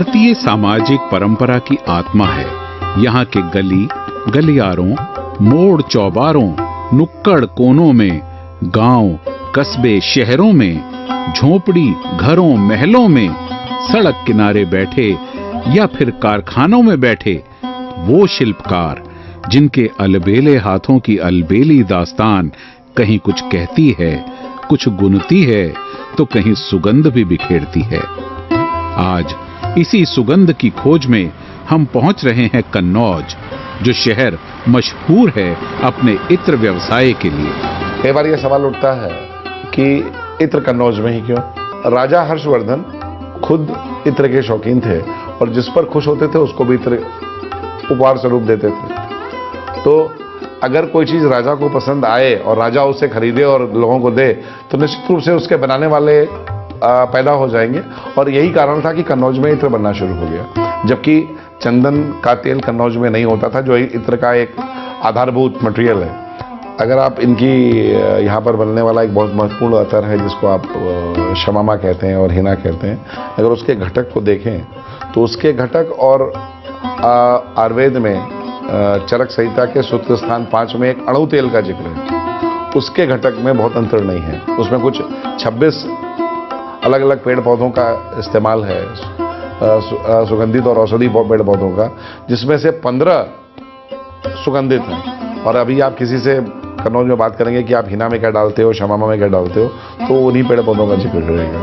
भारतीय सामाजिक परंपरा की आत्मा है। यहाँ के गली गलियारों, मोड़ चौबारों, नुक्कड़ कोनों में, गांव कस्बे शहरों में, झोपड़ी घरों महलों में, सड़क किनारे बैठे या फिर कारखानों में बैठे वो शिल्पकार जिनके अलबेले हाथों की अलबेली दास्तान कहीं कुछ कहती है, कुछ गुनती है, तो कहीं सुगंध भी बिखेरती है। आज इसी सुगंध की खोज में हम पहुंच रहे हैं कन्नौज, जो शहर मशहूर है अपने इत्र व्यवसाय के लिए। कई बार यह सवाल उठता है कि इत्र कन्नौज में ही क्यों? राजा हर्षवर्धन खुद इत्र के शौकीन थे और जिस पर खुश होते थे उसको भी इत्र उपहार स्वरूप देते थे। तो अगर कोई चीज राजा को पसंद आए और राजा उसे खरीदे और लोगों को दे तो निश्चित रूप से उसके बनाने वाले पैदा हो जाएंगे। और यही कारण था कि कन्नौज में इत्र बनना शुरू हो गया, जबकि चंदन का तेल कन्नौज में नहीं होता था, जो इत्र का एक आधारभूत मटेरियल है। अगर आप इनकी यहाँ पर बनने वाला एक बहुत महत्वपूर्ण अतर है जिसको आप शमामा कहते हैं और हिना कहते हैं, अगर उसके घटक को देखें तो उसके घटक और आयुर्वेद में चरक संहिता के सूत्र स्थान 5 में एक अणु तेल का जिक्र है, उसके घटक में बहुत अंतर नहीं है। उसमें कुछ 26 अलग अलग पेड़ पौधों का इस्तेमाल है, सुगंधित और औषधि पेड़ पौधों का, जिसमें से 15 सुगंधित हैं। और अभी आप किसी से कन्नौज में बात करेंगे कि आप हिना में क्या डालते हो, शमामा में क्या डालते हो, तो उन्हीं पेड़ पौधों का जिक्र करेगा।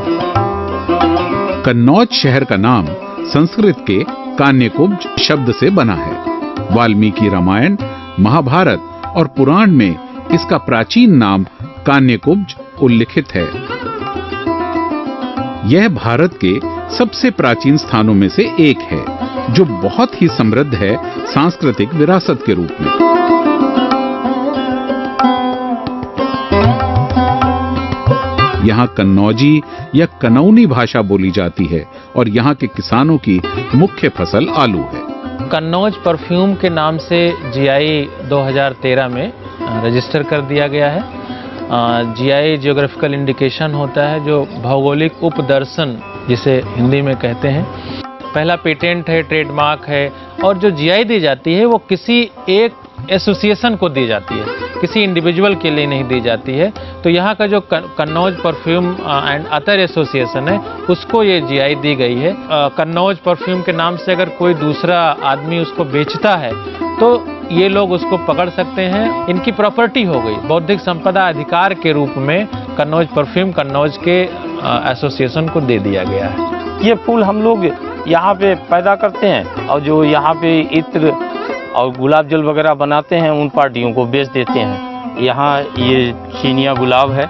कन्नौज शहर का नाम संस्कृत के कान्यकुब्ज शब्द से बना है। वाल्मीकि रामायण, महाभारत और पुराण में इसका प्राचीन नाम कान्यकुब्ज उल्लिखित है। यह भारत के सबसे प्राचीन स्थानों में से एक है, जो बहुत ही समृद्ध है सांस्कृतिक विरासत के रूप में। यहाँ कन्नौजी या कनौनी भाषा बोली जाती है और यहाँ के किसानों की मुख्य फसल आलू है। कन्नौज परफ्यूम के नाम से जीआई 2013 में रजिस्टर कर दिया गया है। जीआई जियोग्राफिकल इंडिकेशन होता है, जो भौगोलिक उपदर्शन जिसे हिंदी में कहते हैं। पहला पेटेंट है, ट्रेडमार्क है, और जो जीआई दी जाती है वो किसी एक एसोसिएशन को दी जाती है, किसी इंडिविजुअल के लिए नहीं दी जाती है। तो यहाँ का जो Kannauj perfume and other association है, उसको ये जीआई दी गई है। कन्नौज परफ्यूम के नाम से अगर कोई दूसरा आदमी उसको बेचता है तो ये लोग उसको पकड़ सकते हैं, इनकी प्रॉपर्टी हो गई, बौद्धिक संपदा अधिकार के रूप में कन्नौज परफ्यूम कन्नौज के एसोसिएशन को दे दिया गया है। ये फूल हम लोग यहाँ पे पैदा करते हैं और जो यहाँ पे इत्र और गुलाब जल वगैरह बनाते हैं उन पार्टियों को बेच देते हैं। यहाँ ये चीनिया गुलाब है,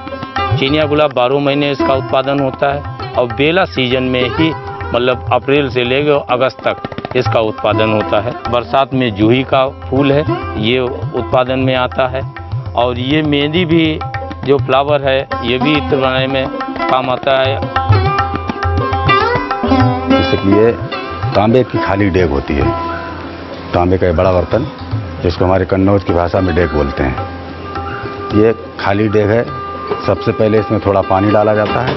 चीनिया गुलाब 12 महीने इसका उत्पादन होता है और बेला सीजन में ही, मतलब अप्रैल से लेकर अगस्त तक इसका उत्पादन होता है। बरसात में जूही का फूल है, ये उत्पादन में आता है। और ये मेहंदी भी जो फ्लावर है ये भी इत्र बनाने में काम आता है। जैसे कि ये तांबे की खाली डेग होती है, तांबे का बड़ा बर्तन, जिसको हमारे कन्नौज की भाषा में डेग बोलते हैं। ये खाली डेग है। सबसे पहले इसमें थोड़ा पानी डाला जाता है।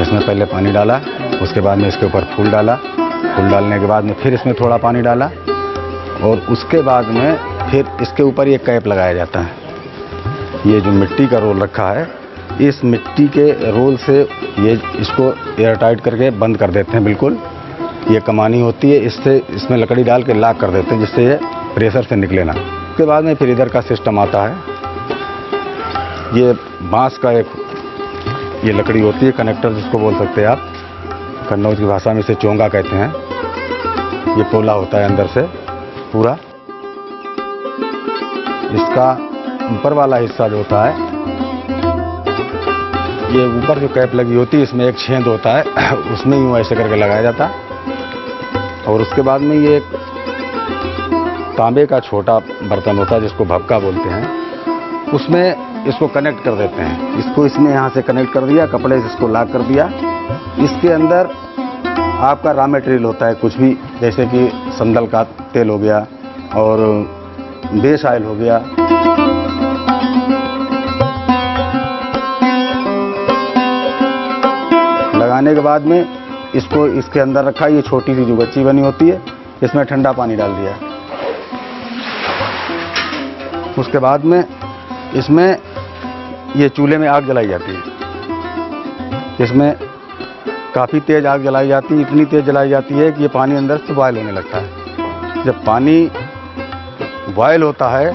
इसमें पहले पानी डाला, उसके बाद में इसके ऊपर फूल डाला, फूल डालने के बाद में फिर इसमें थोड़ा पानी डाला और उसके बाद में फिर इसके ऊपर ये कैप लगाया जाता है। ये जो मिट्टी का रोल रखा है, इस मिट्टी के रोल से ये इसको एयर टाइट करके बंद कर देते हैं बिल्कुल। ये कमानी होती है, इससे इसमें लकड़ी डाल के लॉक कर देते हैं जिससे ये प्रेशर से निकले ना। उसके बाद में फिर इधर का सिस्टम आता है। ये बांस का एक ये लकड़ी होती है, कनेक्टर जिसको बोल सकते हैं आप, कन्नौज की भाषा में इसे चोंगा कहते हैं। ये पोला होता है अंदर से पूरा। इसका ऊपर वाला हिस्सा जो होता है, ये ऊपर जो कैप लगी होती है इसमें एक छेद होता है, उसमें यूँ ऐसे करके लगाया जाता है। और उसके बाद में ये एक तांबे का छोटा बर्तन होता है जिसको भपका बोलते हैं, उसमें इसको कनेक्ट कर देते हैं। इसको इसमें यहाँ से कनेक्ट कर दिया, कपड़े से इसको लॉक कर दिया। इसके अंदर आपका रॉ मटेरियल होता है कुछ भी, जैसे कि संदल का तेल हो गया और बेस ऑयल हो गया। लगाने के बाद में इसको इसके अंदर रखा, ये छोटी सी जो गच्ची बनी होती है, इसमें ठंडा पानी डाल दिया। उसके बाद में इसमें ये चूल्हे में आग जलाई जाती है। इसमें काफ़ी तेज़ आग जलाई जाती है, इतनी तेज़ जलाई जाती है कि ये पानी अंदर से बॉयल होने लगता है। जब पानी बॉयल होता है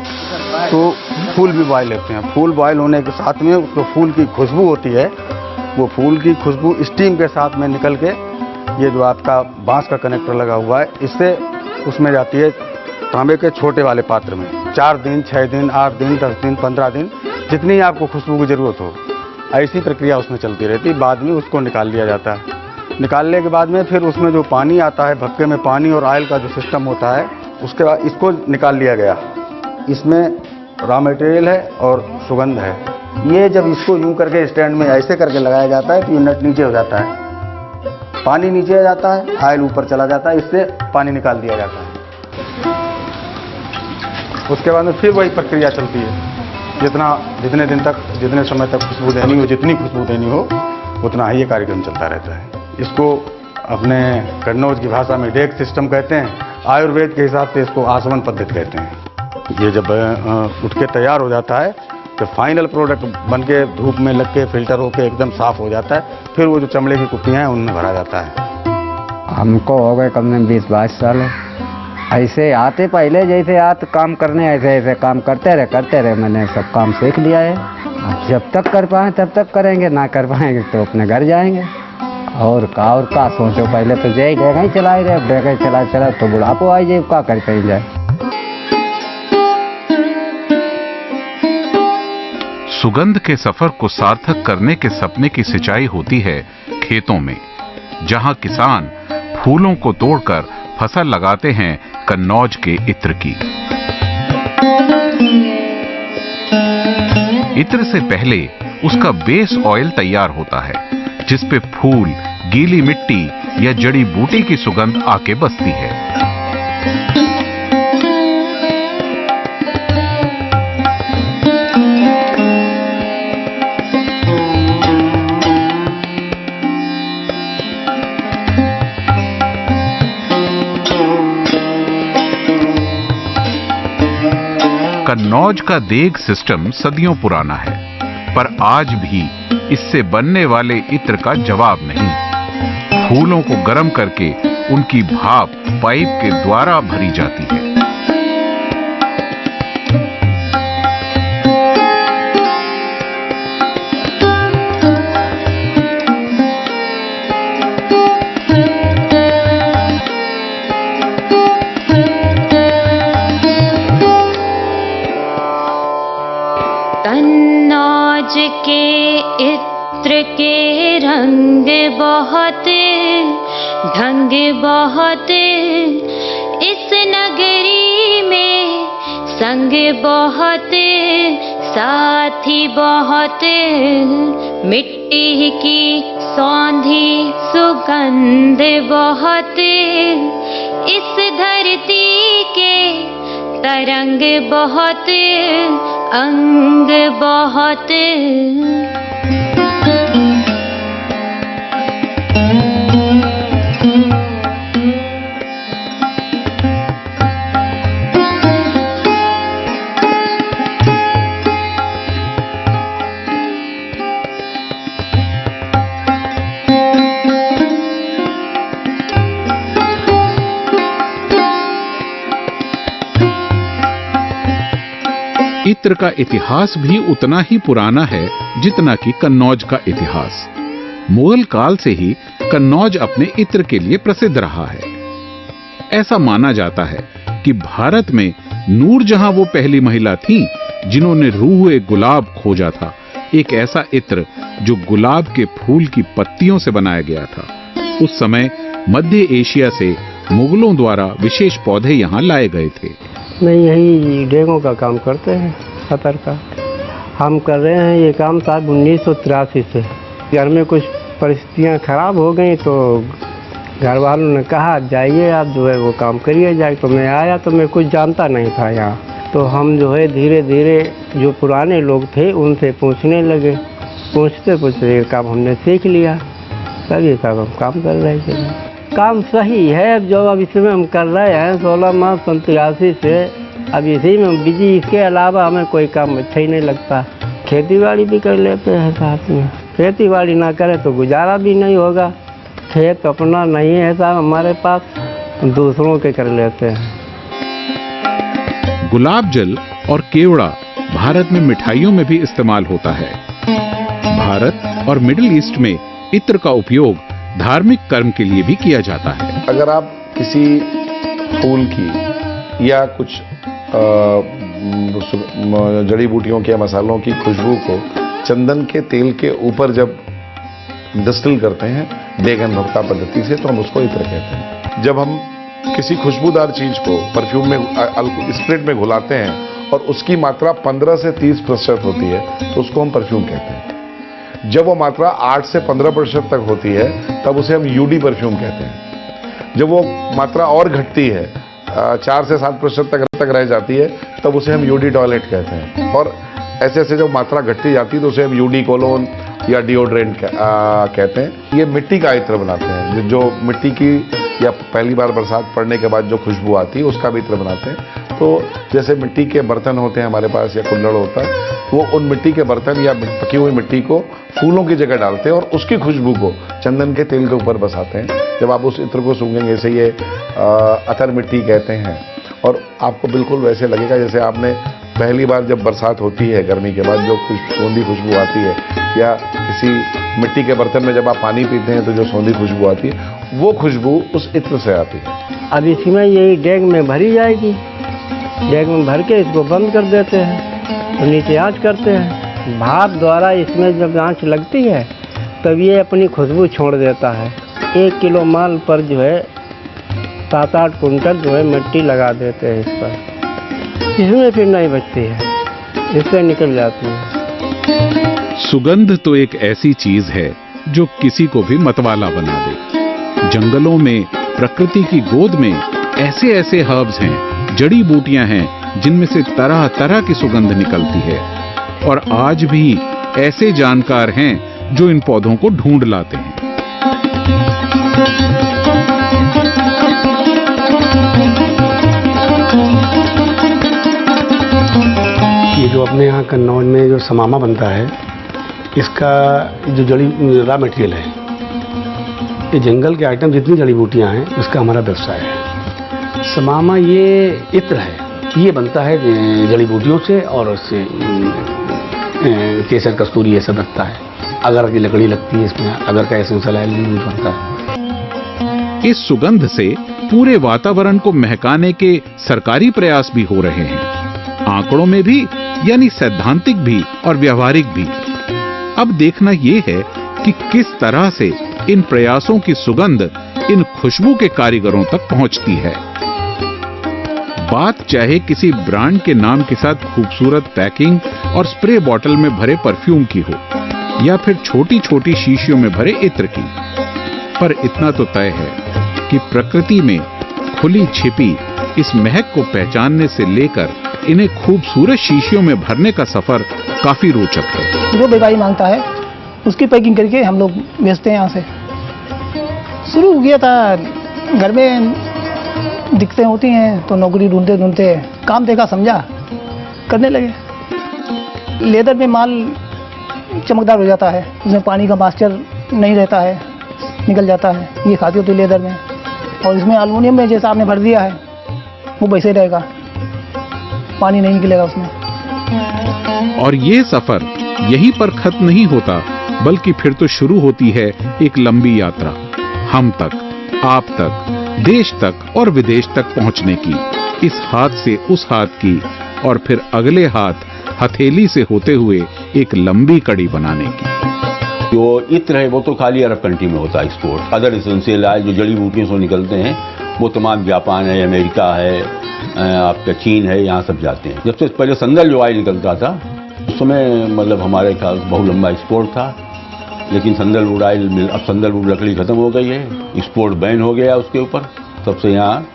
तो फूल भी बॉयल होते हैं। फूल बॉयल होने के साथ में उसको फूल की खुशबू होती है, वो फूल की खुशबू स्टीम के साथ में निकल के ये जो आपका बांस का कनेक्टर लगा हुआ है, इससे उसमें जाती है तांबे के छोटे वाले पात्र में। 4 दिन, 6 दिन, 8 दिन, 10 दिन, 15 दिन, जितनी आपको खुशबू की ज़रूरत हो, ऐसी प्रक्रिया उसमें चलती रहती है। बाद में उसको निकाल लिया जाता है। निकालने के बाद में फिर उसमें जो पानी आता है, भक्के में पानी और ऑयल का जो सिस्टम होता है, उसके बाद इसको निकाल लिया गया। इसमें रॉ मटेरियल है और सुगंध है। ये जब इसको यूं करके स्टैंड में ऐसे करके लगाया जाता है तो ये नट नीचे हो जाता है, पानी नीचे आ जाता है, ऑयल ऊपर चला जाता है, इससे पानी निकाल दिया जाता है। उसके बाद में फिर वही प्रक्रिया चलती है। जितने दिन तक, जितने समय तक खुशबू देनी हो, जितनी खुशबू देनी हो, उतना ही ये कार्यक्रम चलता रहता है। इसको अपने कन्नौज की भाषा में डेक सिस्टम कहते हैं। आयुर्वेद के हिसाब से इसको आसवन पद्धति कहते हैं। ये जब उठ के तैयार हो जाता है तो फाइनल प्रोडक्ट बन के धूप में लग के फिल्टर होके एकदम साफ़ हो जाता है। फिर वो जो चमड़े की कुप्पियाँ हैं उनमें भरा जाता है। हमको हो गए कम से कम 20-22 साल। ऐसे आते पहले जैसे आते काम करने, ऐसे काम करते रहे। मैंने सब काम सीख लिया है। अब जब तक कर पाए तब तक करेंगे, ना कर पाएंगे तो अपने घर जाएंगे। और का सोचो, पहले तो जय डेगा ही चलाए रहे, डेगा चला तो बुढ़ापो आई जाए, क्या कर कहीं जाए। सुगंध के सफर को सार्थक करने के सपने की सिंचाई होती है खेतों में, जहां किसान फूलों को तोड़कर फसल लगाते हैं कन्नौज के इत्र की। इत्र से पहले उसका बेस ऑयल तैयार होता है, जिस पे फूल, गीली मिट्टी या जड़ी बूटी की सुगंध आके बसती है। कन्नौज का देग सिस्टम सदियों पुराना है, पर आज भी इससे बनने वाले इत्र का जवाब नहीं। फूलों को गर्म करके उनकी भाप पाइप के द्वारा भरी जाती है। कन्नौज के इत्र के रंग बहुत, ढंग बहुत, इस नगरी में संग बहुत, साथी बहुत, मिट्टी की सौंधी सुगंध बहुत, इस धरती के तरंग बहुत, अंग बहुत। इत्र का इतिहास भी उतना ही पुराना है जितना कि कन्नौज का इतिहास। मुगल काल से ही कन्नौज अपने इत्र के लिए प्रसिद्ध रहा है। ऐसा माना जाता है कि भारत में नूरजहां वो पहली महिला थी जिन्होंने रूह गुलाब खोजा था, एक ऐसा इत्र जो गुलाब के फूल की पत्तियों से बनाया गया था। उस समय मध्य एशिया से मुगलों द्वारा विशेष पौधे यहाँ लाए गए थे। नहीं, यही डेगों का काम करते हैं, सतर का। हम कर रहे हैं ये काम साल 1983 से। घर में कुछ परिस्थितियाँ खराब हो गई तो घर वालों ने कहा जाइए आप जो है वो काम करिए जाए। तो मैं आया तो मैं कुछ जानता नहीं था यहाँ। तो हम जो है धीरे धीरे जो पुराने लोग थे उनसे पूछने लगे। पूछते पूछते ये काम हमने सीख लिया। तभी सब हम काम कर रहे थे। काम सही है जो अब इसमें हम कर रहे हैं 16 मार्च 1983 से। अब इसी में बिजी, इसके अलावा हमें कोई काम अच्छा ही नहीं लगता। खेती बाड़ी भी कर लेते हैं साथ में। खेती बाड़ी ना करें तो गुजारा भी नहीं होगा। खेत अपना नहीं है साहब हमारे पास, दूसरों के कर लेते हैं। गुलाब जल और केवड़ा भारत में मिठाइयों में भी इस्तेमाल होता है। भारत और मिडिल ईस्ट में इत्र का उपयोग धार्मिक कर्म के लिए भी किया जाता है। अगर आप किसी फूल की या कुछ जड़ी बूटियों के मसालों की खुशबू को चंदन के तेल के ऊपर जब डिस्टिल करते हैं डेगन भक्ता पद्धति से, तो हम उसको इत्र कहते हैं। जब हम किसी खुशबूदार चीज को परफ्यूम में स्प्रिट में घुलाते हैं और उसकी मात्रा 15 से 30% होती है तो उसको हम परफ्यूम कहते हैं। जब वो मात्रा 8 से 15% तक होती है तब उसे हम यूडी परफ्यूम कहते हैं। जब वो मात्रा और घटती है 4 से 7% तक रह जाती है तब उसे हम यूडी टॉयलेट कहते हैं। और ऐसे ऐसे जब मात्रा घटती जाती है तो उसे हम यूडी कोलोन या डिओड्रेंट कहते हैं। ये मिट्टी का इत्र बनाते हैं, जो मिट्टी की या पहली बार बरसात पड़ने के बाद जो खुशबू आती है उसका भी इत्र बनाते हैं। तो जैसे मिट्टी के बर्तन होते हैं हमारे पास या कुल्हड़ होता है, वो उन मिट्टी के बर्तन या पकी हुई मिट्टी को फूलों की जगह डालते हैं और उसकी खुशबू को चंदन के तेल के ऊपर बसाते हैं। जब आप उस इत्र को सूंघेंगे, इसे ये अतर मिट्टी कहते हैं और आपको बिल्कुल वैसे लगेगा जैसे आपने पहली बार जब बरसात होती है गर्मी के बाद जो सौंधी खुशबू आती है, या किसी मिट्टी के बर्तन में जब आप पानी पीते हैं तो जो सौंधी खुशबू आती है, वो खुशबू उस इत्र से आती है। अब इसमें यही डेग में भरी जाएगी। डेग में भर के इसको बंद कर देते हैं तो नीचे आंच करते हैं। भाप द्वारा इसमें जब आंच लगती है तब ये अपनी खुशबू छोड़ देता है। 1 किलो माल पर जो है 7-8 कुंटल जो है मिट्टी लगा देते हैं इस पर। इसमें फिर नहीं बचती है, इससे निकल जाती है। सुगंध तो एक ऐसी चीज है जो किसी को भी मतवाला बना दे। जंगलों में प्रकृति की गोद में ऐसे ऐसे हर्ब्स हैं, जड़ी बूटियां हैं जिनमें से तरह तरह की सुगंध निकलती है। और आज भी ऐसे जानकार हैं जो इन पौधों को ढूंढ लाते हैं। ये जो अपने यहाँ कन्नौज में जो समामा बनता है, इसका जो जड़ी रॉ मटेरियल है, ये जंगल के आइटम जितनी जड़ी बूटियाँ हैं उसका हमारा व्यवसाय है। समामा ये इत्र है, ये बनता है जड़ी बूटियों से और उससे केसर कस्तूरी ये सब लगता है। अगर की लकड़ी लगती है इसमें, अगर का एसेंशियल ऑयल यूज बनता है। इस सुगंध से पूरे वातावरण को महकाने के सरकारी प्रयास भी हो रहे हैं, आंकड़ों में भी, यानी सैद्धांतिक भी और व्यवहारिक भी। अब देखना यह है कि किस तरह से इन प्रयासों की सुगंध इन खुशबू के कारीगरों तक पहुंचती है। बात चाहे किसी ब्रांड के नाम के साथ खूबसूरत पैकिंग और स्प्रे बॉटल में भरे परफ्यूम की हो, या फिर छोटी छोटी शीशियों में भरे इत्र की, पर इतना तो तय है कि प्रकृति में खुली छिपी इस महक को पहचानने से लेकर इन्हें खूबसूरत शीशियों में भरने का सफर काफी रोचक है। जो व्यापारी मांगता है उसकी पैकिंग करके हम लोग बेचते हैं। यहाँ से शुरू किया था, घर में दिक्कतें होती हैं तो नौकरी ढूंढते ढूंढते काम देखा समझा, करने लगे। लेदर में माल चमकदार हो जाता है, उसमें पानी का मॉइस्चर नहीं रहता है, निकल जाता है, ये खाती होती है लेदर में। और इसमें एल्युमिनियम में जैसा आपने भर दिया है वो वैसे ही रहेगा, पानी नहीं निकलेगा उसमें। और ये सफर यहीं पर खत्म नहीं होता, बल्कि फिर तो शुरू होती है एक लंबी यात्रा, हम तक, आप तक, देश तक और विदेश तक पहुंचने की। इस हाथ से उस हाथ की और फिर अगले हाथ हथेली से होते हुए एक लंबी कड़ी बनाने की। जो इत्र है वो तो खाली अरब कंट्री में होता है एक्सपोर्ट। अदर एसेंशियल ऑयल जो जड़ी बूटियों से निकलते हैं वो तमाम जापान है, अमेरिका है, आपका चीन है, यहाँ सब जाते हैं। जब से पहले संदल ऑयल निकलता था उस समय मतलब हमारे ख्याल बहुत लंबा एक्सपोर्ट था, लेकिन संदलवुड ऑयल मिल, अब संदलवुड लकड़ी खत्म हो गई है, एक्सपोर्ट बैन हो गया उसके ऊपर। तब से यहाँ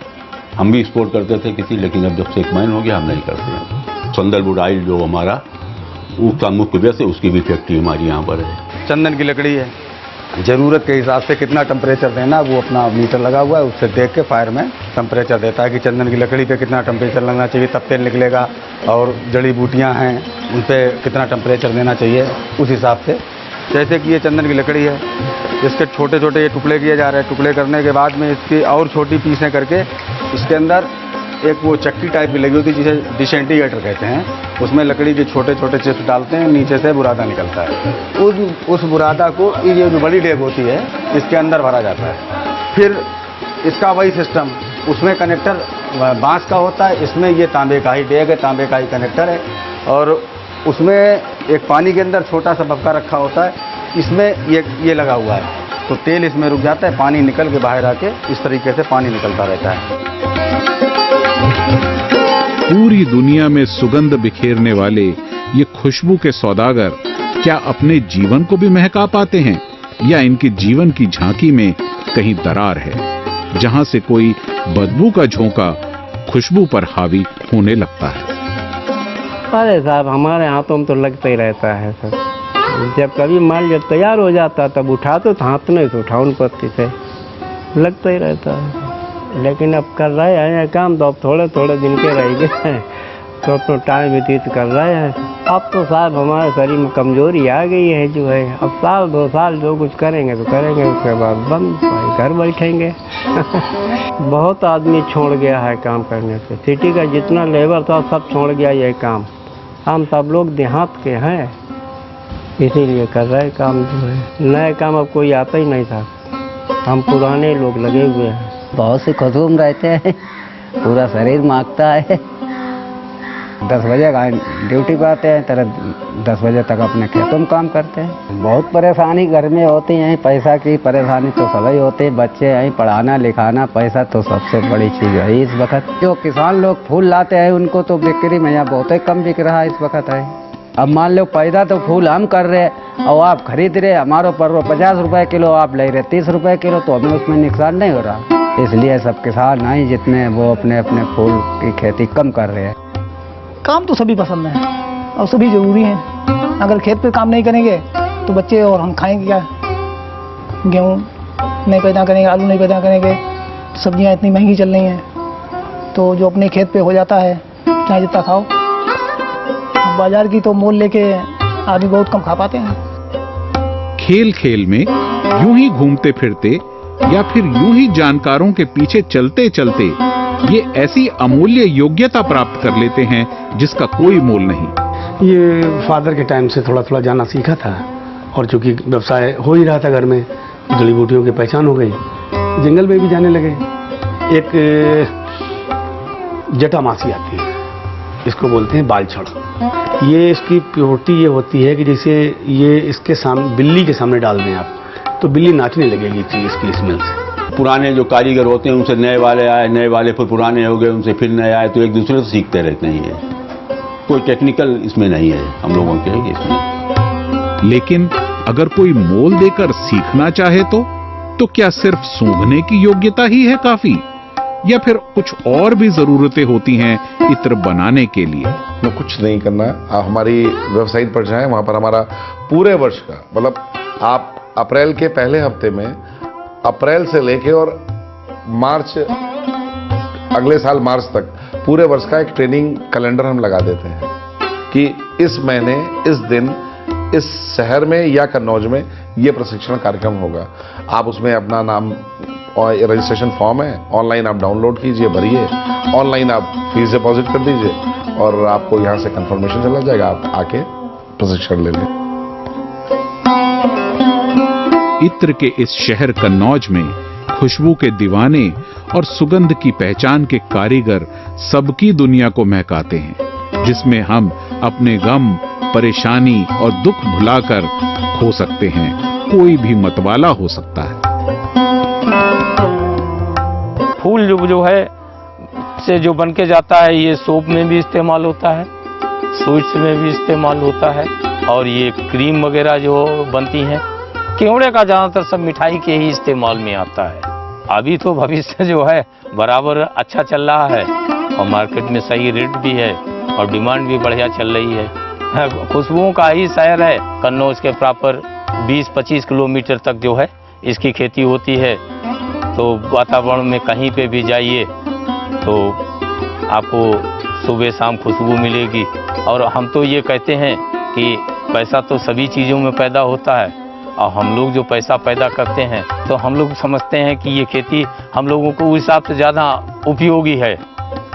हम भी एक्सपोर्ट करते थे किसी, लेकिन अब जब से एक बैन हो गया हम नहीं करते हैं। संदलवुड ऑयल जो हमारा उसका मुख्य व्यवसाय, उसकी भी फैक्ट्री हमारी यहाँ पर है। चंदन की लकड़ी है, ज़रूरत के हिसाब से कितना टेम्परेचर देना, वो अपना मीटर लगा हुआ है, उससे देख के फायर में टेम्परेचर देता है कि चंदन की लकड़ी पे कितना टेम्परेचर लगना चाहिए, तब तेल निकलेगा। और जड़ी बूटियाँ हैं उन पर कितना टेम्परेचर देना चाहिए उस हिसाब से। जैसे कि ये चंदन की लकड़ी है, इसके छोटे छोटे ये टुकड़े किए जा रहे हैं। टुकड़े करने के बाद में इसकी और छोटी पीसें करके इसके अंदर एक वो चक्की टाइप की लगी होती है जिसे डिसेंटीग्रेटर कहते हैं, उसमें लकड़ी के छोटे छोटे चिप्स डालते हैं, नीचे से बुरादा निकलता है। उस बुरादा को ये जो बड़ी डेग होती है इसके अंदर भरा जाता है। फिर इसका वही सिस्टम, उसमें कनेक्टर बांस का होता है, इसमें ये तांबे का ही डेग है, तांबे का ही कनेक्टर है। और उसमें एक पानी के अंदर छोटा सा बक्का रखा होता है, इसमें ये लगा हुआ है, तो तेल इसमें रुक जाता है, पानी निकल के बाहर आके इस तरीके से पानी निकलता रहता है। पूरी दुनिया में सुगंध बिखेरने वाले ये खुशबू के सौदागर क्या अपने जीवन को भी महका पाते हैं, या इनके जीवन की झांकी में कहीं दरार है जहां से कोई बदबू का झोंका खुशबू पर हावी होने लगता है? अरे साहब, हमारे हाथों में तो लगता ही रहता है सर। जब कभी माल जब तैयार हो जाता तब उठाते तो हाथ नहीं से उठाउन पत्ती से लगता ही रहता है। लेकिन अब कर रहे हैं काम, तो अब थोड़े थोड़े दिन के रह गए हैं, तो टाइम व्यतीत कर रहे हैं। अब तो साहब हमारे शरीर में कमजोरी आ गई है जो है, अब साल 2 साल जो कुछ करेंगे तो करेंगे, उसके बाद बंद, घर बैठेंगे। बहुत आदमी छोड़ गया है काम करने से, सिटी का जितना लेबर था सब छोड़ गया ये काम। हम सब लोग देहात के हैं, इसीलिए कर रहे काम जो है। नए काम अब कोई आता ही नहीं था, हम पुराने लोग लगे हुए हैं। बहुत से खुशबू में रहते हैं, पूरा शरीर मांगता है। 10 बजे ड्यूटी पर आते हैं, तरह 10 बजे तक अपने खेतों में काम करते हैं। बहुत परेशानी घर में होती है, पैसा की परेशानी तो सभी होती है, बच्चे हैं, पढ़ाना लिखाना, पैसा तो सबसे बड़ी चीज़ है इस वक्त। जो किसान लोग फूल लाते हैं उनको तो बिक्री में यहाँ बहुत ही कम बिक रहा है इस वक्त है। अब मान लो पैदा तो फूल हम कर रहे हैं और आप खरीद रहे, हमारे पर 50 रुपए किलो, आप ले रहे 30 रुपए किलो, तो हमें उसमें नुकसान नहीं हो रहा। इसलिए सब किसान नहीं जितने वो अपने अपने फूल की खेती कम कर रहे हैं। काम तो सभी पसंद है और सभी जरूरी हैं। अगर खेत पे काम नहीं करेंगे तो बच्चे और हम खाएंगे क्या? गेहूँ नहीं पैदा करेंगे, आलू नहीं पैदा करेंगे, सब्जियाँ इतनी महंगी चल रही हैं, तो जो अपने खेत पे हो जाता है चाहे जितना खाओ। बाजार की तो मोल लेके आदमी बहुत कम खा पाते हैं। खेल खेल में यूं ही घूमते फिरते या फिर यूं ही जानकारों के पीछे चलते चलते ये ऐसी अमूल्य योग्यता प्राप्त कर लेते हैं जिसका कोई मोल नहीं। ये फादर के टाइम से थोड़ा थोड़ा जाना सीखा था, और चूंकि व्यवसाय हो ही रहा था घर में, जड़ी बूटियों की पहचान हो गई, जंगल में भी जाने लगे। एक जटामासी आती है, इसको बोलते हैं बालछड़। ये इसकी प्योरिटी ये होती है कि जैसे ये इसके सामने बिल्ली के सामने डाल दें आप तो बिल्ली नाचने लगेगी इसकी स्मेल से। पुराने जो कारीगर होते हैं उनसे नए वाले आए, नए वाले फिर पुराने हो गए, उनसे फिर नए आए, तो एक दूसरे से सीखते रहते हैं। ये कोई टेक्निकल इसमें नहीं है हम लोगों के इसमें। लेकिन अगर कोई मोल देकर सीखना चाहे तो क्या सिर्फ सूंघने की योग्यता ही है काफी, या फिर कुछ और भी जरूरतें होती हैं इत्र बनाने के लिए? तो कुछ नहीं करना है, आप हमारी वेबसाइट पर जाएं, वहां पर हमारा पूरे वर्ष का, मतलब आप अप्रैल के पहले हफ्ते में, अप्रैल से लेके और मार्च, अगले साल मार्च तक पूरे वर्ष का एक ट्रेनिंग कैलेंडर हम लगा देते हैं कि इस महीने, इस दिन, इस शहर में या कन्नौज में ये प्रशिक्षण कार्यक्रम होगा। आप उसमें अपना नाम और रजिस्ट्रेशन फॉर्म है, ऑनलाइन आप डाउनलोड कीजिए, भरिए, ऑनलाइन आप फीस डिपॉजिट कर दीजिए और आपको यहाँ से कंफर्मेशन चला जाएगा, आप आके प्रशिक्षण ले लें। इत्र के इस शहर कन्नौज में खुशबू के दीवाने और सुगंध की पहचान के कारीगर सबकी दुनिया को महकाते हैं, जिसमें हम अपने गम, परेशानी और दुख भुलाकर खो सकते हैं। कोई भी मतवाला हो सकता है। फूल जो है से जो बन के जाता है, ये सोप में भी इस्तेमाल होता है, स्वीट्स में भी इस्तेमाल होता है, और ये क्रीम वगैरह जो बनती हैं, केवड़े का ज़्यादातर सब मिठाई के ही इस्तेमाल में आता है। अभी तो भविष्य जो है बराबर अच्छा चल रहा है और मार्केट में सही रेट भी है और डिमांड भी बढ़िया चल रही है। खुशबुओं का ही शहर है कन्नौज के प्रॉपर 20-25 किलोमीटर तक जो है इसकी खेती होती है। तो वातावरण में कहीं पे भी जाइए तो आपको सुबह शाम खुशबू मिलेगी। और हम तो ये कहते हैं कि पैसा तो सभी चीज़ों में पैदा होता है और हम लोग जो पैसा पैदा करते हैं तो हम लोग समझते हैं कि ये खेती हम लोगों को उस हिसाब से ज़्यादा उपयोगी है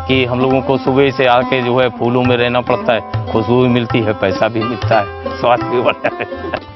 कि हम लोगों को सुबह से आके जो है फूलों में रहना पड़ता है, खुशबू भी मिलती है, पैसा भी मिलता है, स्वास्थ्य भी बढ़ता है।